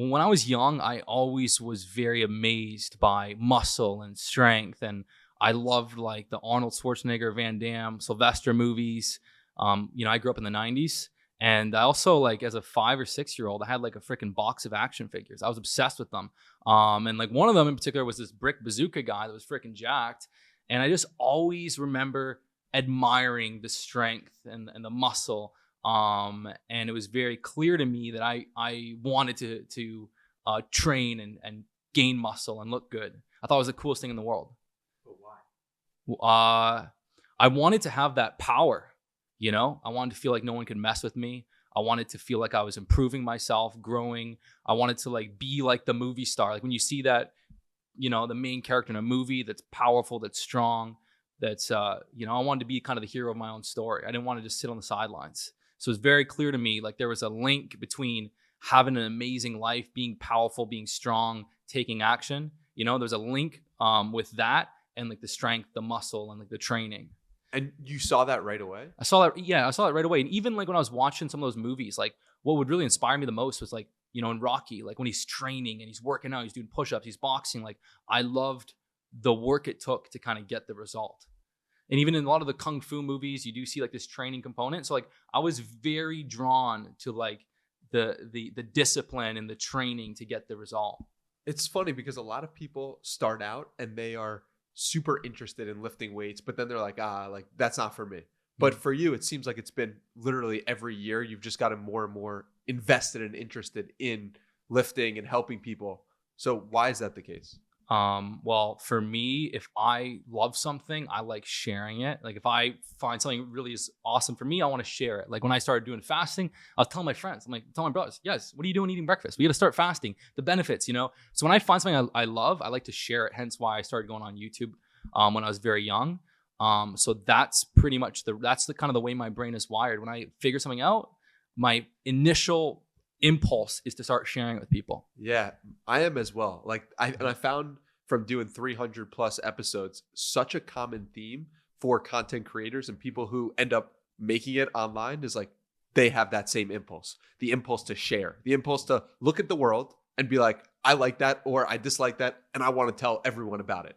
when I was young, I always was very amazed by muscle and strength, and I loved like the Arnold Schwarzenegger, Van Damme, Sylvester movies. I grew up in the '90s, and I also like as a 5 or 6 year old, I had like a freaking box of action figures. I was obsessed with them. And like one of them in particular was this brick bazooka guy that was freaking jacked, and I just always remember admiring the strength and the muscle. And it was very clear to me that I wanted to train and gain muscle and look good. I thought it was the coolest thing in the world. But why? I wanted to have that power. I wanted to feel like no one could mess with me. I wanted to feel like I was improving myself, growing. I wanted to like be like the movie star. Like when you see that, the main character in a movie that's powerful, that's strong, that's I wanted to be kind of the hero of my own story. I didn't want to just sit on the sidelines. So it's very clear to me like there was a link between having an amazing life, being powerful, being strong, taking action. There's a link with that and like the strength, the muscle, and like the training. And you saw that right away? I saw that. Yeah, I saw it right away. And even like when I was watching some of those movies, like what would really inspire me the most was like, in Rocky, like when he's training and he's working out, he's doing push-ups, he's boxing. Like I loved the work it took to kind of get the result. And even in a lot of the kung fu movies, you do see like this training component. So like I was very drawn to like the discipline and the training to get the result. It's funny because a lot of people start out and they are super interested in lifting weights, but then they're like, like that's not for me. But for you, it seems like it's been literally every year you've just gotten more and more invested and interested in lifting and helping people. So why is that the case? Well, for me, if I love something, I like sharing it. Like if I find something really is awesome for me, I want to share it. Like when I started doing fasting, I was telling my friends, I'm like, tell my brothers, yes, what are you doing eating breakfast? We got to start fasting, the benefits, So when I find something I love, I like to share it. Hence why I started going on YouTube, when I was very young. So that's pretty much that's the kind of the way my brain is wired. When I figure something out, my initial impulse is to start sharing it with people. Yeah, I am as well. Like I found from doing 300 plus episodes, such a common theme for content creators and people who end up making it online is like, they have that same impulse, the impulse to share, the impulse to look at the world and be like, I like that, or I dislike that, and I want to tell everyone about it.